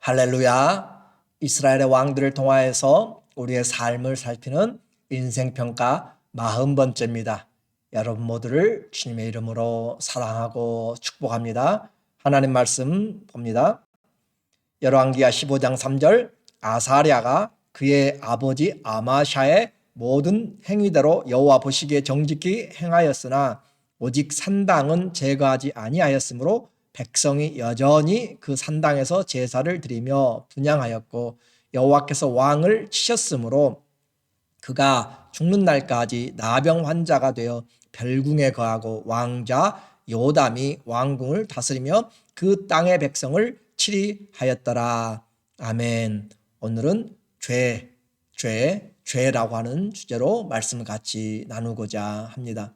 할렐루야. 이스라엘의 왕들을 통하여서 우리의 삶을 살피는 인생평가 40번째입니다. 여러분 모두를 주님의 이름으로 사랑하고 축복합니다. 하나님 말씀 봅니다. 열왕기하 15장 3절, 아사랴가 그의 아버지 아마샤의 모든 행위대로 여호와 보시기에 정직히 행하였으나 오직 산당은 제거하지 아니하였으므로 백성이 여전히 그 산당에서 제사를 드리며 분향하였고 여호와께서 왕을 치셨으므로 그가 죽는 날까지 나병 환자가 되어 별궁에 거하고 왕자 요담이 왕궁을 다스리며 그 땅의 백성을 치리하였더라. 아멘. 오늘은 죄라고 하는 주제로 말씀을 같이 나누고자 합니다.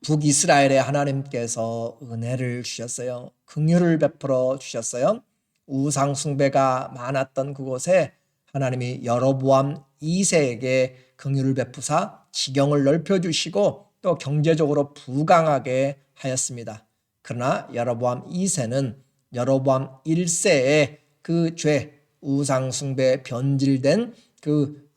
북이스라엘에 하나님께서 은혜를 주셨어요. 긍휼을 베풀어 주셨어요. 우상 숭배가 많았던 그곳에 하나님이 여로보암 2세에게 긍휼을 베푸사 지경을 넓혀주시고 또 경제적으로 부강하게 하였습니다. 그러나 여로보암 2세는 여로보암 1세의 그 죄, 우상 숭배 변질된 그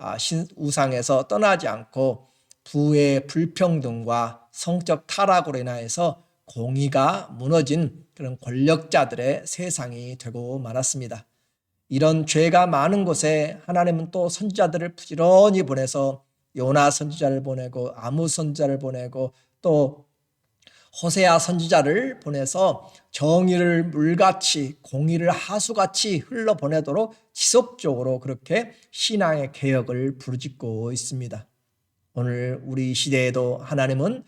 우상에서 떠나지 않고 부의 불평등과 성적 타락으로 인하여서 공의가 무너진 그런 권력자들의 세상이 되고 말았습니다. 이런 죄가 많은 곳에 하나님은 또 선지자들을 부지런히 보내서 요나 선지자를 보내고 아모스 선지자를 보내고 또 호세아 선지자를 보내서 정의를 물같이 공의를 하수같이 흘러보내도록 지속적으로 그렇게 신앙의 개혁을 부르짖고 있습니다. 오늘 우리 시대에도 하나님은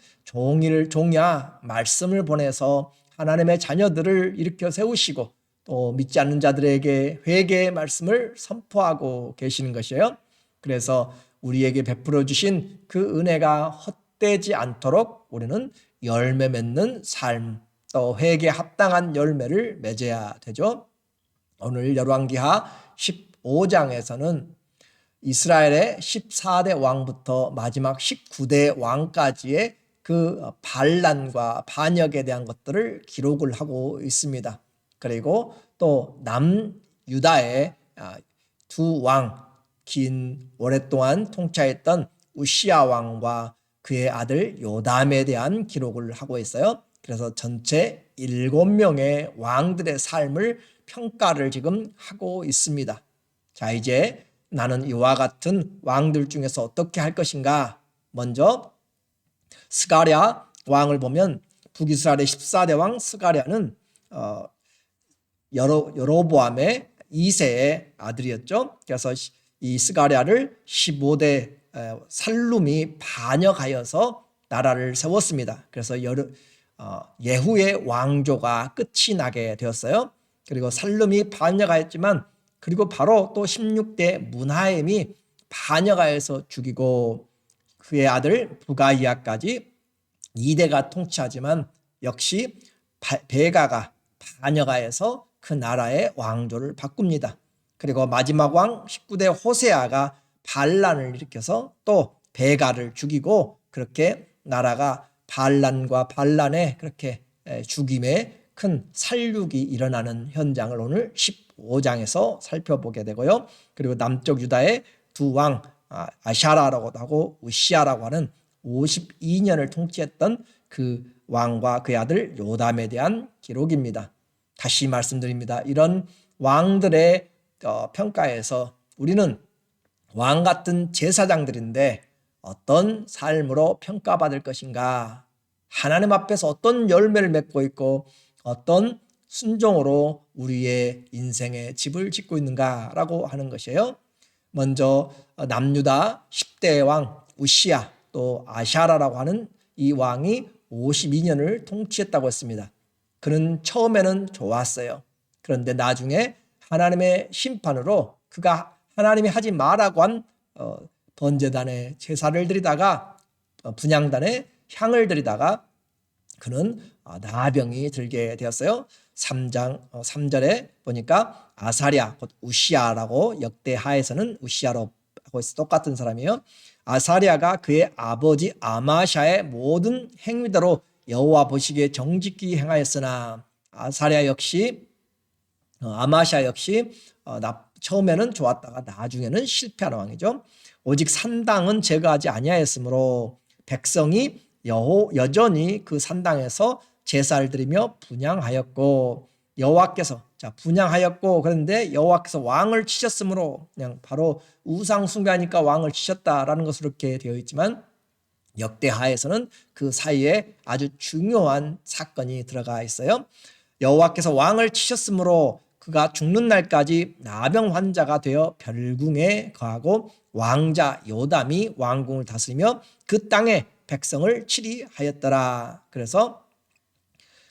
종야 말씀을 보내서 하나님의 자녀들을 일으켜 세우시고 또 믿지 않는 자들에게 회개의 말씀을 선포하고 계시는 것이에요. 그래서 우리에게 베풀어 주신 그 은혜가 헛되지 않도록 우리는 열매 맺는 삶, 또 회개에 합당한 열매를 맺어야 되죠. 오늘 열왕기하 15장에서는 이스라엘의 14대 왕부터 마지막 19대 왕까지의 그 반란과 반역에 대한 것들을 기록을 하고 있습니다. 그리고 또 남유다의 두 왕, 오랫동안 통치했던 우시야 왕과 그의 아들 요담에 대한 기록을 하고 있어요. 그래서 전체 7명의 왕들의 삶을 평가를 지금 하고 있습니다. 자, 이제 나는 이와 같은 왕들 중에서 어떻게 할 것인가? 먼저 스가랴 왕을 보면 북이스라엘의 14대 왕 스가랴는 여로보암의 2세의 아들이었죠. 그래서 이 스가랴를 15대 살룸이 반역하여서 나라를 세웠습니다. 그래서 예후의 왕조가 끝이 나게 되었어요. 그리고 살룸이 반역하였지만 그리고 바로 또 16대 문하엠이 반역하여서 죽이고 그의 아들 부가이아까지 2대가 통치하지만 역시 베가가 반역하여서 그 나라의 왕조를 바꿉니다. 그리고 마지막 왕 19대 호세아가 반란을 일으켜서 또 베가를 죽이고 그렇게 나라가 반란과 반란의 그렇게 죽임의 큰 살육이 일어나는 현장을 오늘 15장에서 살펴보게 되고요. 그리고 남쪽 유다의 두 왕 아샤라라고 하고 우시야라고 하는 52년을 통치했던 그 왕과 그의 아들 요담에 대한 기록입니다. 다시 말씀드립니다. 이런 왕들의 평가에서 우리는 왕 같은 제사장들인데 어떤 삶으로 평가받을 것인가? 하나님 앞에서 어떤 열매를 맺고 있고 어떤 순종으로 우리의 인생의 집을 짓고 있는가라고 하는 것이에요. 먼저 남유다 10대 왕 우시야 또 아샤라라고 하는 이 왕이 52년을 통치했다고 했습니다. 그는 처음에는 좋았어요. 그런데 나중에 하나님의 심판으로 그가 하나님이 하지 말라고 한 번제단에 제사를 드리다가 분향단에 향을 드리다가 그는 나병이 들게 되었어요. 3장 3절에 보니까 아사랴 곧 우시야라고 역대하에서는 우시야로 하고 있어 똑같은 사람이에요. 아사랴가 그의 아버지 아마샤의 모든 행위대로 여호와 보시기에 정직히 행하였으나 아사랴 역시 아마샤 역시 처음에는 좋았다가 나중에는 실패하는 왕이죠. 오직 산당은 제거하지 아니하였으므로 백성이 여전히 그 산당에서 제사를 드리며 분향하였고, 여호와께서 분향하였고, 그런데 여호와께서 왕을 치셨으므로, 그냥 바로 우상 숭배하니까 왕을 치셨다라는 것으로 이렇게 되어 있지만, 역대하에서는 그 사이에 아주 중요한 사건이 들어가 있어요. 여호와께서 왕을 치셨으므로 그가 죽는 날까지 나병 환자가 되어 별궁에 거하고, 왕자 요담이 왕궁을 다스리며 그 땅에 백성을 치리하였더라. 그래서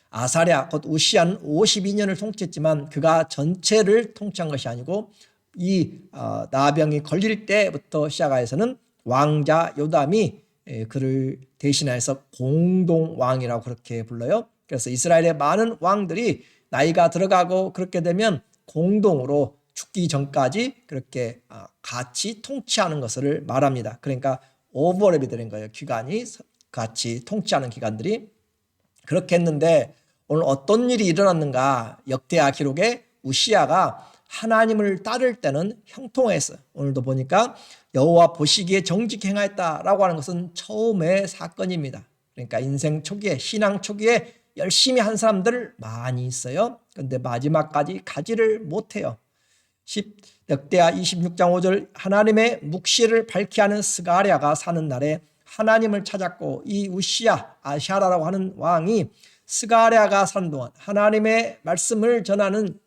아사랴 곧 우시아는 52년을 통치했지만 그가 전체를 통치한 것이 아니고 이 나병이 걸릴 때부터 시작하여서는 왕자 요담이 그를 대신해서 공동왕이라고 그렇게 불러요. 그래서 이스라엘의 많은 왕들이 나이가 들어가고 그렇게 되면 공동으로 죽기 전까지 그렇게 같이 통치하는 것을 말합니다. 그러니까 오버랩이 되는 거예요. 기간이 같이 통치하는 기간들이. 그렇게 했는데 오늘 어떤 일이 일어났는가? 역대하 기록에 우시아가 하나님을 따를 때는 형통했어요. 오늘도 보니까 여호와 보시기에 정직 행하였다라고 하는 것은 처음의 사건입니다. 그러니까 인생 초기에, 신앙 초기에 열심히 한 사람들 많이 있어요. 그런데 마지막까지 가지를 못해요. 역대하 26장 5절 하나님의 묵시를 밝히 하는 스가랴가 사는 날에 하나님을 찾았고, 이 우시아 아샤라라고 하는 왕이 스가랴가 사는 동안, 하나님의 말씀을 전하는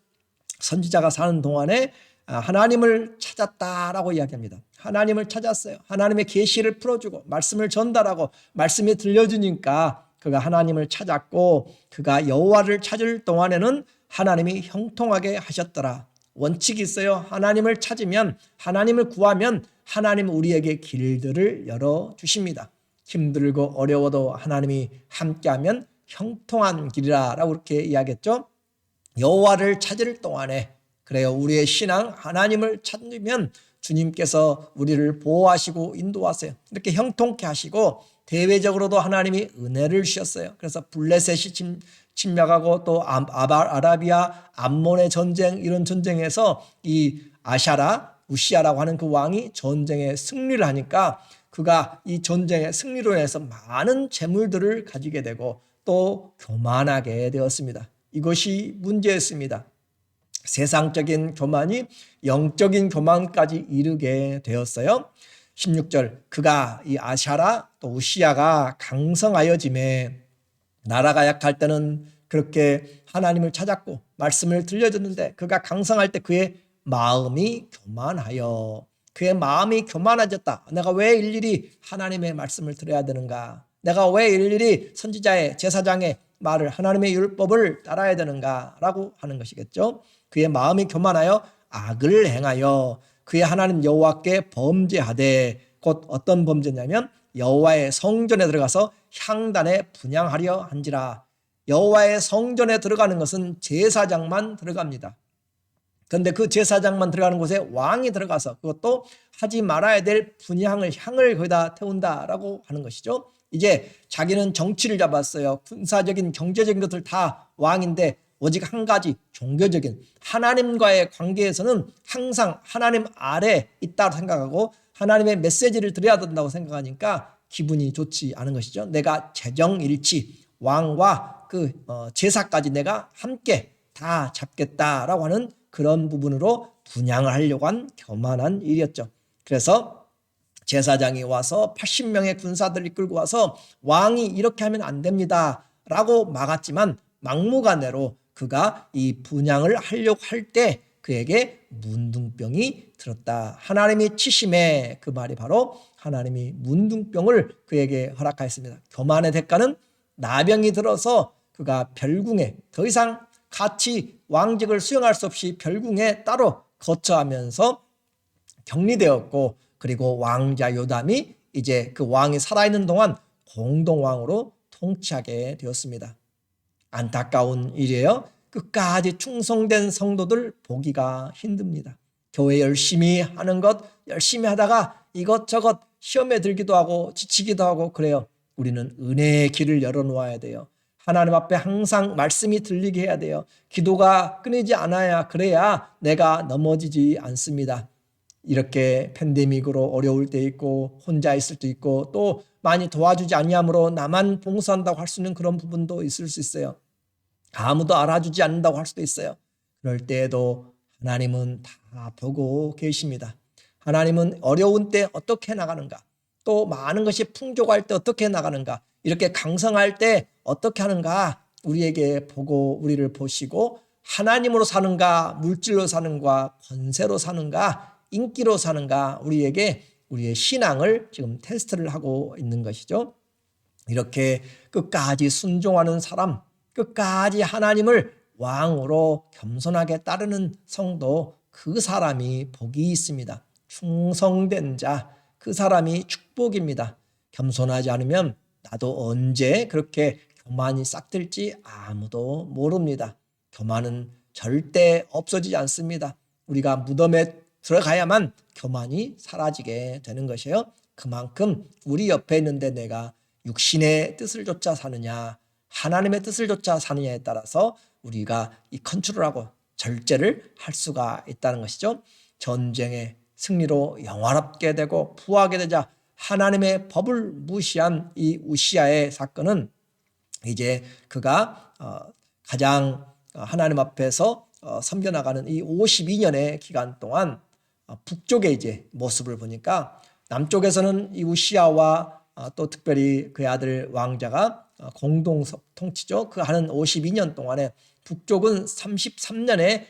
선지자가 사는 동안에 하나님을 찾았다라고 이야기합니다. 하나님을 찾았어요. 하나님의 계시를 풀어주고 말씀을 전달하고 말씀이 들려주니까 그가 하나님을 찾았고, 그가 여호와를 찾을 동안에는 하나님이 형통하게 하셨더라. 원칙이 있어요. 하나님을 찾으면, 하나님을 구하면 하나님은 우리에게 길들을 열어주십니다. 힘들고 어려워도 하나님이 함께하면 형통한 길이라고 그렇게 이야기했죠. 여호와를 찾을 동안에, 그래요, 우리의 신앙 하나님을 찾으면 주님께서 우리를 보호하시고 인도하세요. 이렇게 형통케 하시고 대외적으로도 하나님이 은혜를 주셨어요. 그래서 블레셋이 침략하고 또 아라비아 암몬의 전쟁, 이런 전쟁에서 이 아샤라 우시아라고 하는 그 왕이 전쟁에 승리를 하니까 그가 이 전쟁의 승리로 인해서 많은 재물들을 가지게 되고 또 교만하게 되었습니다. 이것이 문제였습니다. 세상적인 교만이 영적인 교만까지 이르게 되었어요. 16절 그가 이 아샤라 또 우시아가 강성하여짐에, 나라가 약할 때는 그렇게 하나님을 찾았고 말씀을 들려줬는데 그가 강성할 때 그의 마음이 교만하여, 그의 마음이 교만해졌다. 내가 왜 일일이 하나님의 말씀을 들어야 되는가? 내가 왜 일일이 선지자의 제사장의 말을, 하나님의 율법을 따라야 되는가? 라고 하는 것이겠죠. 그의 마음이 교만하여 악을 행하여 그의 하나님 여호와께 범죄하되, 곧 어떤 범죄냐면 여호와의 성전에 들어가서 향단에 분향하려 한지라. 여호와의 성전에 들어가는 것은 제사장만 들어갑니다. 그런데 그 제사장만 들어가는 곳에 왕이 들어가서 그것도 하지 말아야 될 분향을, 향을 거기다 태운다라고 하는 것이죠. 이제 자기는 정치를 잡았어요. 군사적인 경제적인 것들 다 왕인데 오직 한 가지 종교적인 하나님과의 관계에서는 항상 하나님 아래 있다고 생각하고 하나님의 메시지를 드려야 된다고 생각하니까 기분이 좋지 않은 것이죠. 내가 재정일치, 왕과 그 제사까지 내가 함께 다 잡겠다라고 하는 그런 부분으로 분향을 하려고 한 교만한 일이었죠. 그래서 제사장이 와서 80명의 군사들을 이끌고 와서 왕이 이렇게 하면 안 됩니다 라고 막았지만 막무가내로 그가 이 분향을 하려고 할 때 그에게 문둥병이 들었다. 하나님이 치심에, 그 말이 바로 하나님이 문둥병을 그에게 허락하였습니다. 교만의 대가는 나병이 들어서 그가 별궁에 더 이상 같이 왕직을 수행할 수 없이 별궁에 따로 거처하면서 격리되었고, 그리고 왕자 요담이 이제 그 왕이 살아있는 동안 공동왕으로 통치하게 되었습니다. 안타까운 일이에요. 끝까지 충성된 성도들 보기가 힘듭니다. 교회 열심히 하는 것, 열심히 하다가 이것저것 시험에 들기도 하고 지치기도 하고 그래요. 우리는 은혜의 길을 열어놓아야 돼요. 하나님 앞에 항상 말씀이 들리게 해야 돼요. 기도가 끊이지 않아야 그래야 내가 넘어지지 않습니다. 이렇게 팬데믹으로 어려울 때 있고 혼자 있을 때 있고 또 많이 도와주지 아니함으로 나만 봉사한다고 할 수 있는 그런 부분도 있을 수 있어요. 아무도 알아주지 않는다고 할 수도 있어요. 그럴 때에도 하나님은 다 보고 계십니다. 하나님은 어려운 때 어떻게 나가는가, 또 많은 것이 풍족할 때 어떻게 나가는가, 이렇게 강성할 때 어떻게 하는가 우리에게 보고 우리를 보시고 하나님으로 사는가, 물질로 사는가, 권세로 사는가, 인기로 사는가 우리에게 우리의 신앙을 지금 테스트를 하고 있는 것이죠. 이렇게 끝까지 순종하는 사람, 끝까지 하나님을 왕으로 겸손하게 따르는 성도, 그 사람이 복이 있습니다. 충성된 자, 그 사람이 축복입니다. 겸손하지 않으면 나도 언제 그렇게 교만이 싹틀지 아무도 모릅니다. 교만은 절대 없어지지 않습니다. 우리가 무덤에 들어가야만 교만이 사라지게 되는 것이에요. 그만큼 우리 옆에 있는데 내가 육신의 뜻을 좇아 사느냐, 하나님의 뜻을 좇아 사느냐에 따라서 우리가 이 컨트롤하고 절제를 할 수가 있다는 것이죠. 전쟁의 승리로 영화롭게 되고 부하게 되자 하나님의 법을 무시한 이 우시아의 사건은 이제 그가 가장 하나님 앞에서 섬겨나가는 이 52년의 기간 동안 북쪽의 이제 모습을 보니까 남쪽에서는 이 우시아와 또 특별히 그의 아들 왕자가 공동 통치죠. 그 하는 52년 동안에 북쪽은 33년의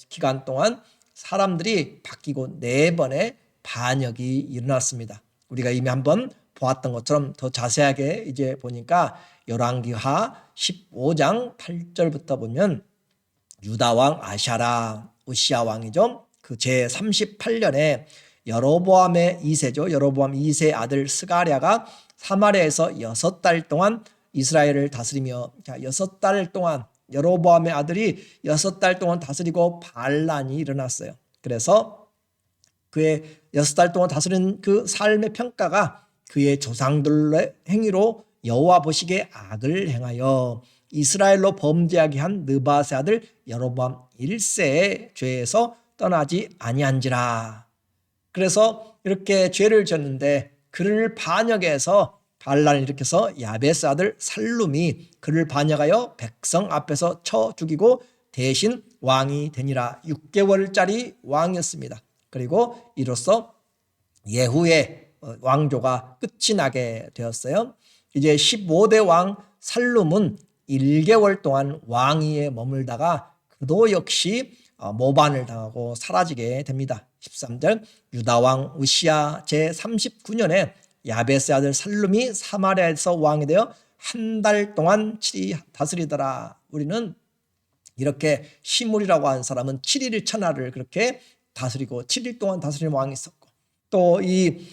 기간 동안 사람들이 바뀌고 4번의 반역이 일어났습니다. 우리가 이미 한번 보았던 것처럼 더 자세하게 이제 보니까 열왕기하 15장 8절부터 보면 유다 왕 아샤라, 우시아 왕이죠. 그 제 38년에 여로보암의 2세죠. 여로보암 2세 아들 스가랴가 사마리아에서 6달 동안 이스라엘을 다스리며, 자, 6달 동안 여로보암의 아들이 6달 동안 다스리고 반란이 일어났어요. 그래서 그의 6달 동안 다스린 그 삶의 평가가 그의 조상들의 행위로 여호와 보시기에 악을 행하여 이스라엘로 범죄하게 한 느바세 아들 여로보암 1세의 죄에서 떠나지 아니한지라. 그래서 이렇게 죄를 졌는데 그를 반역해서 반란을 일으켜서 야베스 아들 살룸이 그를 반역하여 백성 앞에서 쳐 죽이고 대신 왕이 되니라. 6개월짜리 왕이었습니다. 그리고 이로써 예후의 왕조가 끝이 나게 되었어요. 이제 15대 왕 살룸은 1개월 동안 왕위에 머물다가 그도 역시 모반을 당하고 사라지게 됩니다. 13절 유다왕 우시야 제39년에 야베스 아들 살룸이 사마리아에서 왕이 되어 한 달 동안 7일 다스리더라. 우리는 이렇게 시물이라고 하는 사람은 7일 천하를 그렇게 다스리고 7일 동안 다스리는 왕이 있었고, 또 이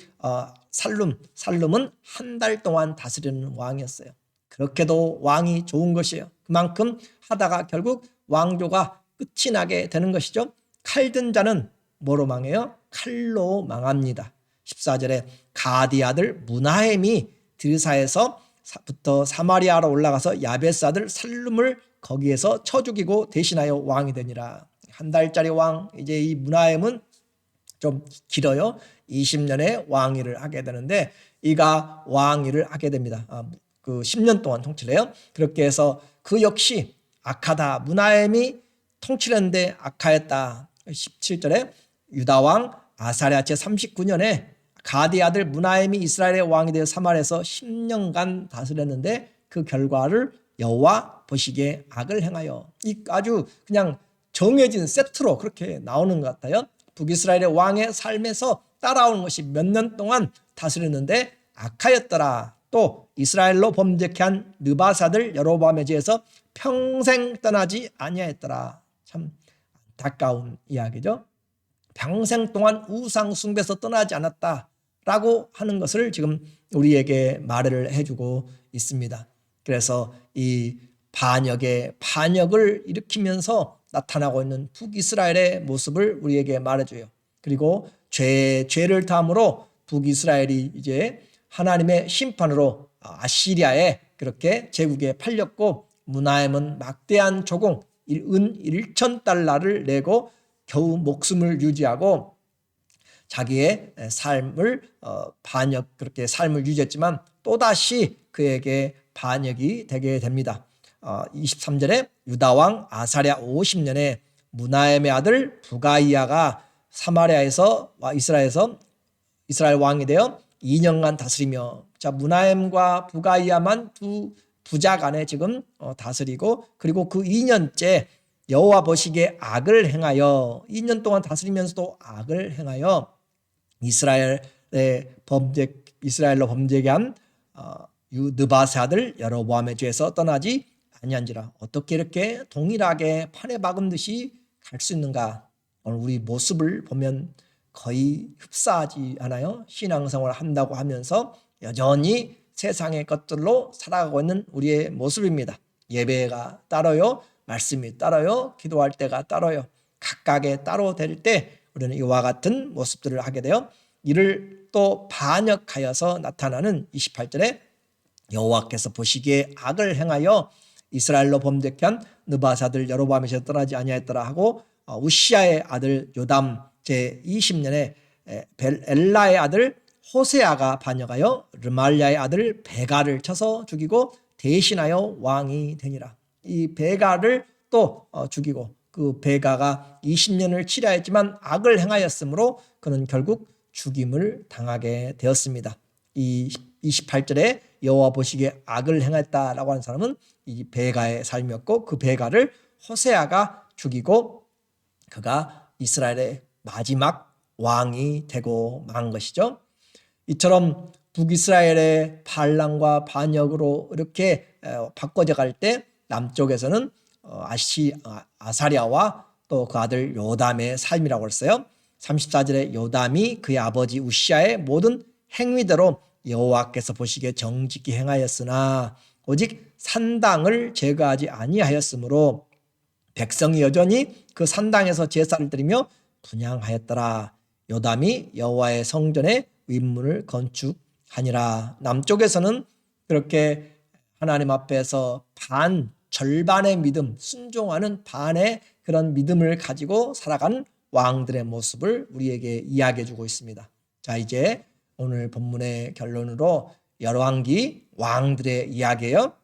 살룸은 한 달 동안 다스리는 왕이었어요. 그렇게도 왕이 좋은 것이에요. 그만큼 하다가 결국 왕조가 끝이 나게 되는 것이죠. 칼든 자는 뭐로 망해요? 칼로 망합니다. 14절에 가디 아들 무나헴이 드르사에서부터 사마리아로 올라가서 야베스 아들 살룸을 거기에서 쳐 죽이고 대신하여 왕이 되니라. 한 달짜리 왕, 이제 이 무나헴은 좀 길어요. 20년의 왕위를 하게 되는데 이가 왕위를 하게 됩니다. 그 10년 동안 통치를 해요. 그렇게 해서 그 역시 악하다. 무나헴이 통치를 했는데 악하였다. 17절에 유다왕 아사랴 제39년에 가디 아들 무나헴이 이스라엘의 왕이 되어 사마리아에서 10년간 다스렸는데 그 결과를 여호와 보시기에 악을 행하여. 이 아주 그냥 정해진 세트로 그렇게 나오는 것 같아요. 북이스라엘의 왕의 삶에서 따라오는 것이 몇 년 동안 다스렸는데 악하였더라. 또 이스라엘로 범죄케 한 느바사들 여로보암에 대해서 평생 떠나지 아니하였더라. 참 안타까운 이야기죠. 평생 동안 우상 숭배에서 떠나지 않았다라고 하는 것을 지금 우리에게 말을 해주고 있습니다. 그래서 이 반역을 일으키면서 나타나고 있는 북이스라엘의 모습을 우리에게 말해줘요. 그리고 죄를 담으로 북이스라엘이 이제 하나님의 심판으로 아시리아의 그렇게 제국에 팔렸고 문하엠은 막대한 조공 은 1,000달러를 내고 겨우 목숨을 유지하고 자기의 삶을 반역 그렇게 삶을 유지했지만 또다시 그에게 반역이 되게 됩니다. 23절에 유다왕 아사랴 50년에 문하엠의 아들 부가이야가 사마리아에서 이스라엘 왕이 되어 2년간 다스리며, 자, 문하엠과 부가이야만 두 부자 간에 지금 다스리고, 그리고 그 2년째 여호와 보시기에 악을 행하여 2년 동안 다스리면서도 악을 행하여 이스라엘로 범죄케 한 느바세 아들 여로보암의 죄에서 떠나지 아니한지라. 어떻게 이렇게 동일하게 판에 박은 듯이 갈 수 있는가? 오늘 우리 모습을 보면 거의 흡사하지 않아요? 신앙생활을 한다고 하면서 여전히 세상의 것들로 살아가고 있는 우리의 모습입니다. 예배가 따로요, 말씀이 따로요, 기도할 때가 따로요. 각각의 따로 될 때 우리는 이와 같은 모습들을 하게 되어 이를 또 반역하여서 나타나는 28절에 여호와께서 보시기에 악을 행하여 이스라엘로 범죄케 한 느바세 아들 여로보암에서 떠나지 아니하였더라 하고, 우시아의 아들 요담 제20년에 엘라의 아들 호세아가 반역하여 르말랴의 아들 베가를 쳐서 죽이고 대신하여 왕이 되니라. 이 베가를 또 죽이고, 그 베가가 20년을 치려했지만 악을 행하였으므로 그는 결국 죽임을 당하게 되었습니다. 이 28절에 여호와 보시기에 악을 행했다라고 하는 사람은 이 베가의 삶이었고, 그 베가를 호세아가 죽이고 그가 이스라엘의 마지막 왕이 되고 만 것이죠. 이처럼 북이스라엘의 반란과 반역으로 이렇게 바꿔져 갈 때 남쪽에서는 아사랴와 또 그 아들 요담의 삶이라고 했어요. 34절에 요담이 그의 아버지 우시아의 모든 행위대로 여호와께서 보시기에 정직히 행하였으나 오직 산당을 제거하지 아니하였으므로 백성이 여전히 그 산당에서 제사를 드리며 분향하였더라. 요담이 여호와의 성전의 윗문을 건축하니라. 남쪽에서는 그렇게 하나님 앞에서 절반의 믿음, 순종하는 반의 그런 믿음을 가지고 살아가는 왕들의 모습을 우리에게 이야기해 주고 있습니다. 자, 이제 오늘 본문의 결론으로 열왕기 왕들의 이야기예요.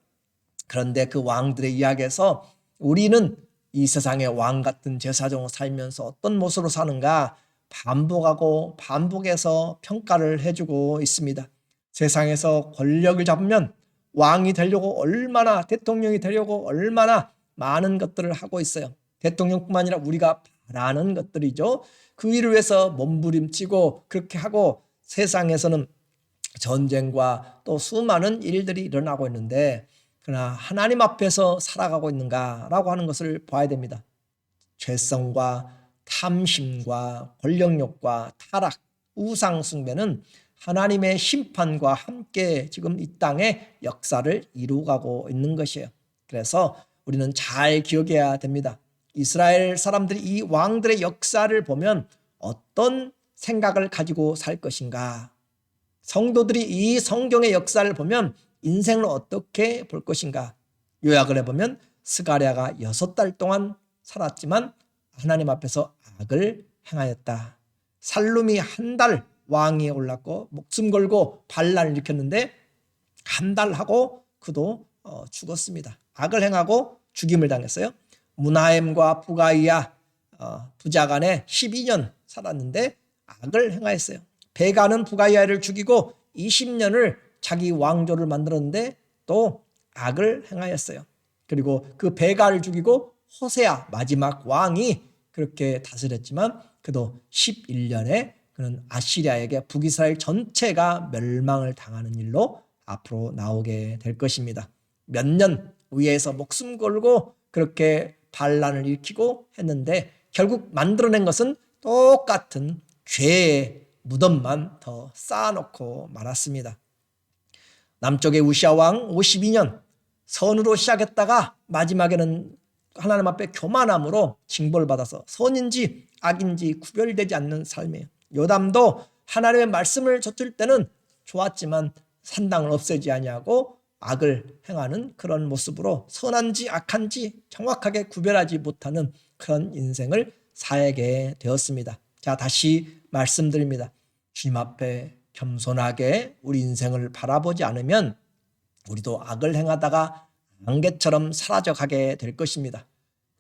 그런데 그 왕들의 이야기에서 우리는 이 세상의 왕 같은 제사장으로 살면서 어떤 모습으로 사는가 반복하고 반복해서 평가를 해주고 있습니다. 세상에서 권력을 잡으면 왕이 되려고 얼마나, 대통령이 되려고 얼마나 많은 것들을 하고 있어요. 대통령뿐만 아니라 우리가 바라는 것들이죠. 그 일을 위해서 몸부림치고 그렇게 하고 세상에서는 전쟁과 또 수많은 일들이 일어나고 있는데, 그러나 하나님 앞에서 살아가고 있는가라고 하는 것을 봐야 됩니다. 죄성과 탐심과 권력욕과 타락, 우상숭배는 하나님의 심판과 함께 지금 이 땅에 역사를 이루어가고 있는 것이에요. 그래서 우리는 잘 기억해야 됩니다. 이스라엘 사람들이 이 왕들의 역사를 보면 어떤 생각을 가지고 살 것인가? 성도들이 이 성경의 역사를 보면 인생을 어떻게 볼 것인가? 요약을 해보면 스가랴가 6달 동안 살았지만 하나님 앞에서 악을 행하였다. 살룸이 한 달 왕위에 올랐고 목숨 걸고 반란을 일으켰는데 한 달 하고 그도 죽었습니다. 악을 행하고 죽임을 당했어요. 문하엠과 부가이야 부자간에 12년 살았는데 악을 행하였어요. 베가는 부가이야를 죽이고 20년을 자기 왕조를 만들었는데 또 악을 행하였어요. 그리고 그 베가를 죽이고 호세아 마지막 왕이 그렇게 다스렸지만 그도 11년에 그는 아시리아에게 북이스라엘 전체가 멸망을 당하는 일로 앞으로 나오게 될 것입니다. 몇 년 위에서 목숨 걸고 그렇게 반란을 일으키고 했는데 결국 만들어낸 것은 똑같은 죄의 무덤만 더 쌓아놓고 말았습니다. 남쪽의 우시아 왕 52년 선으로 시작했다가 마지막에는 하나님 앞에 교만함으로 징벌을 받아서 선인지 악인지 구별되지 않는 삶이에요. 요담도 하나님의 말씀을 젖을 때는 좋았지만 산당을 없애지 아니하고 악을 행하는 그런 모습으로 선한지 악한지 정확하게 구별하지 못하는 그런 인생을 살게 되었습니다. 자, 다시 말씀드립니다. 주님 앞에 겸손하게 우리 인생을 바라보지 않으면 우리도 악을 행하다가 안개처럼 사라져가게 될 것입니다.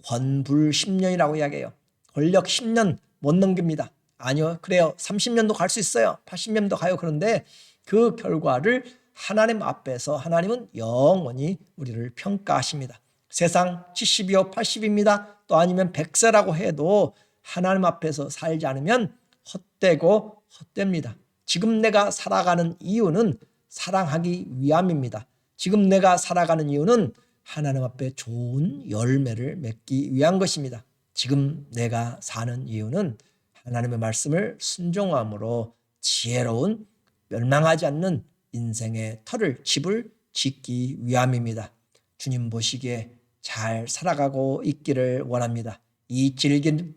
권불 10년이라고 이야기해요. 권력 10년 못 넘깁니다. 아니요, 그래요. 30년도 갈 수 있어요. 80년도 가요. 그런데 그 결과를 하나님 앞에서 하나님은 영원히 우리를 평가하십니다. 세상 70이요 80입니다. 또 아니면 100세라고 해도 하나님 앞에서 살지 않으면 헛되고 헛됩니다. 지금 내가 살아가는 이유는 사랑하기 위함입니다. 지금 내가 살아가는 이유는 하나님 앞에 좋은 열매를 맺기 위한 것입니다. 지금 내가 사는 이유는 하나님의 말씀을 순종함으로 지혜로운 멸망하지 않는 인생의 집을 짓기 위함입니다. 주님 보시기에 잘 살아가고 있기를 원합니다. 이 질긴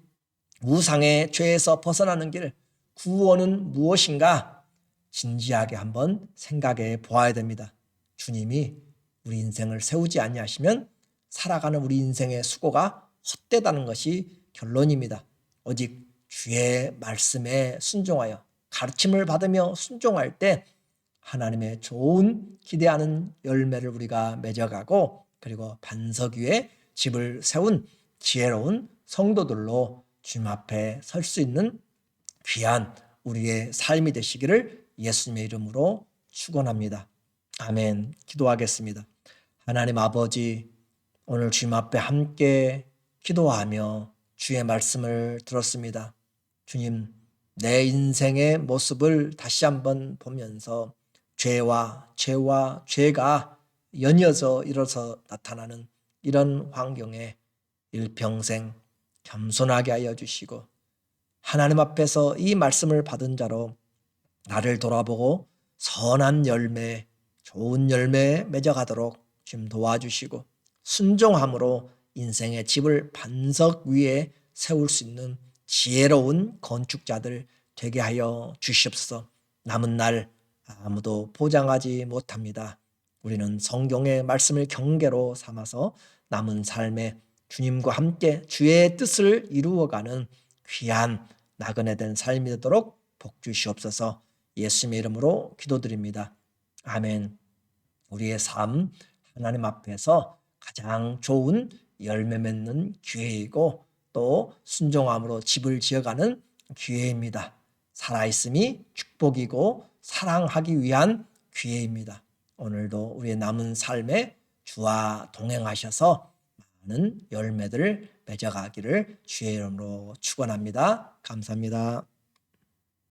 우상의 죄에서 벗어나는 길, 구원은 무엇인가 진지하게 한번 생각해 보아야 됩니다. 주님이 우리 인생을 세우지 아니하시면 살아가는 우리 인생의 수고가 헛되다는 것이 결론입니다. 오직 주의 말씀에 순종하여 가르침을 받으며 순종할 때 하나님의 좋은 기대하는 열매를 우리가 맺어가고, 그리고 반석 위에 집을 세운 지혜로운 성도들로 주님 앞에 설 수 있는 귀한 우리의 삶이 되시기를 예수님의 이름으로 축원합니다. 아멘. 기도하겠습니다. 하나님 아버지, 오늘 주님 앞에 함께 기도하며 주의 말씀을 들었습니다. 주님, 내 인생의 모습을 다시 한번 보면서 죄가 연이어서 일어서 나타나는 이런 환경에 일평생 겸손하게 하여 주시고, 하나님 앞에서 이 말씀을 받은 자로 나를 돌아보고 선한 열매, 좋은 열매 맺어가도록 좀 도와주시고, 순종함으로 인생의 집을 반석 위에 세울 수 있는 지혜로운 건축자들 되게 하여 주시옵소서. 남은 날 아무도 보장하지 못합니다. 우리는 성경의 말씀을 경계로 삼아서 남은 삶에 주님과 함께 주의 뜻을 이루어가는 귀한 나그네 된 삶이 되도록 복 주시옵소서. 예수님의 이름으로 기도드립니다. 아멘. 우리의 삶 하나님 앞에서 가장 좋은 열매 맺는 기회이고, 또 순종함으로 집을 지어가는 기회입니다. 살아있음이 축복이고 사랑하기 위한 기회입니다. 오늘도 우리의 남은 삶에 주와 동행하셔서 많은 열매들을 맺어가기를 주의 이름으로 축원합니다. 감사합니다.